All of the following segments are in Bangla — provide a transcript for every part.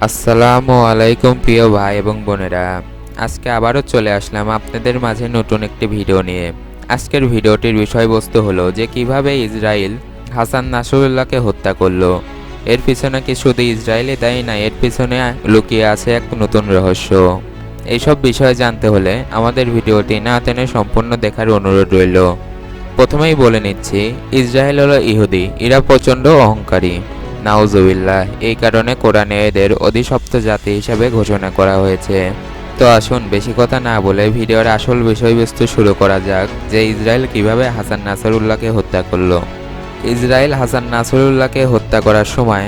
আসসালামু আলাইকুম প্রিয় ভাই এবং বোনেরা, আজকে আবারও চলে আসলাম আপনাদের মাঝে নতুন একটি ভিডিও নিয়ে। আজকের ভিডিওটির বিষয়বস্তু হলো যে কিভাবে ইসরায়েল হাসান নাসরুল্লাহকে হত্যা করলো। এর পিছনে কি শুধু ইসরায়েলই দায়ী না, এর পিছনে লুকিয়ে আছে এক নতুন রহস্য। এইসব বিষয় জানতে হলে আমাদের ভিডিওটি না টেনে সম্পূর্ণ দেখার অনুরোধ রইল। প্রথমেই বলে নিচ্ছি, ইসরায়েল হলো ইহুদি, এরা প্রচণ্ড অহংকারী। নাউজুবিল্লাহ, এই কারণে কোরআনে এদের অধিশপ্ত জাতি হিসাবে ঘোষণা করা হয়েছে। তো আসুন বেশি কথা না বলে ভিডিওর আসল বিষয়বস্তু শুরু করা যাক, যে ইসরায়েল কিভাবে হাসান নাসরুল্লাহকে হত্যা করলো। ইসরায়েল হাসান নাসরুল্লাহকে হত্যা করার সময়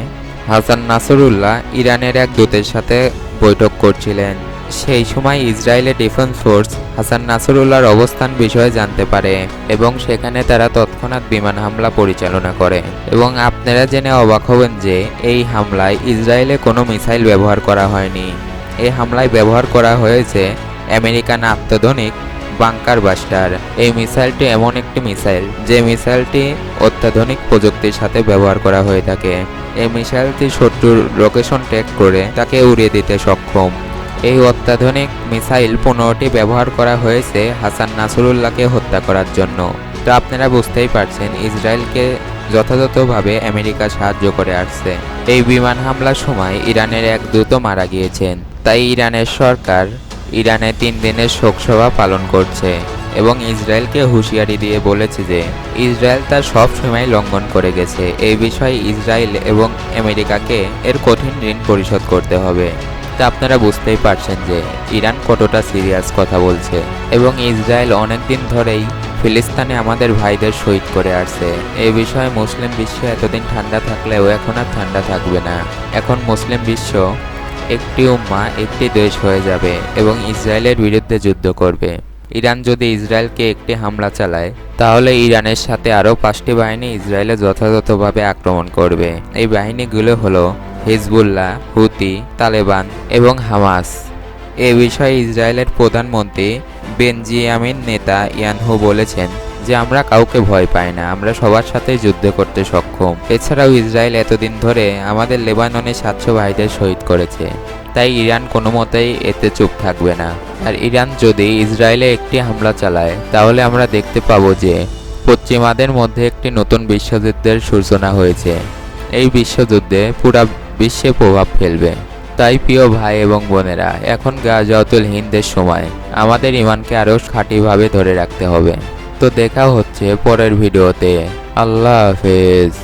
হাসান নাসরুল্লাহ ইরানের এক দূতের সাথে বৈঠক করছিলেন। সেই সময় ইসরায়েলের ডিফেন্স ফোর্স হাসান নাসরুল্লাহর অবস্থান বিষয়ে জানতে পারে এবং সেখানে তারা তৎক্ষণাৎ বিমান হামলা পরিচালনা করে। এবং আপনারা জেনে অবাক হবেন যে এই হামলায় ইসরায়েলে কোনো মিসাইল ব্যবহার করা হয়নি। এই হামলায় ব্যবহার করা হয়েছে আমেরিকান অত্যাধুনিক বাংকার বাস্টার। এই মিসাইলটি এমন একটি মিসাইল যে মিসাইলটি অত্যাধুনিক প্রযুক্তির সাথে ব্যবহার করা হয়ে থাকে। এই মিসাইলটি শত্রুর লোকেশন ট্র্যাক করে তাকে উড়িয়ে দিতে সক্ষম। এই অত্যাধুনিক মিসাইল 15টি ব্যবহার করা হয়েছে হাসান নাসরুল্লাহকে হত্যা করার জন্য। তো আপনারা বুঝতেই পারছেন ইসরায়েলকে যথাযথভাবে আমেরিকা সাহায্য করে আসছে। এই বিমান হামলার সময় ইরানের এক দূত মারা গিয়েছেন, তাই ইরানের সরকার ইরানে 3 দিনের শোকসভা পালন করছে এবং ইসরায়েলকে হুঁশিয়ারি দিয়ে বলেছে যে ইসরায়েল তার সব সীমাই লঙ্ঘন করে গেছে। এই বিষয়ে ইসরায়েল এবং আমেরিকাকে এর কঠিন ঋণ পরিশোধ করতে হবে। তা আপনারা বুঝতেই পারছেন যে ইরান কতটা সিরিয়াস কথা বলছে। এবং ইসরায়েল অনেক দিন ধরেই ফিলিস্তিনে আমাদের ভাইদের শহীদ করে আসছে। এই বিষয়ে মুসলিম বিশ্ব এতদিন ঠান্ডা থাকলেও এখন আর ঠান্ডা থাকবে না। এখন মুসলিম বিশ্ব একটি উম্মাহ, একটি দেশ হয়ে যাবে এবং ইসরায়েলের বিরুদ্ধে যুদ্ধ করবে। ইরান যদি ইসরায়েলকে একটি হামলা চালায়, তাহলে ইরানের সাথে আরও 5টি বাহিনী ইসরায়েলে যথাযথভাবে আক্রমণ করবে। এই বাহিনীগুলো হলো হিজবুল্লাহ, হুতি, তালেবান এবং হামাস। এ বিষয়ে ইসরায়েলের প্রধানমন্ত্রী বেনজিয়ামিন নেতানিয়াহু বলেছেন যে আমরা কাউকে ভয় পাই না, আমরা সবার সাথে যুদ্ধ করতে সক্ষম। এছাড়াও ইসরায়েল এতদিন ধরে আমাদের লেবাননে 700 ভাইদের শহীদ করেছে, তাই ইরান কোনো মতেই এতে চুপ থাকবে না। আর ইরান যদি ইসরায়েলে একটি হামলা চালায়, তাহলে আমরা দেখতে পাবো যে পশ্চিমাদের মধ্যে একটি নতুন বিশ্বযুদ্ধের সূচনা হয়েছে। এই বিশ্বযুদ্ধে পুরা বিশ্বে প্রভাব ফেলবে। তাই প্রিয় ভাই এবং বোনেরা, এখন গাজাতুল হিন্দের সময় আমাদের ইমানকে আরও খাঁটিভাবে ধরে রাখতে হবে। তো দেখা হচ্ছে পরের ভিডিওতে। আল্লাহ হাফেজ।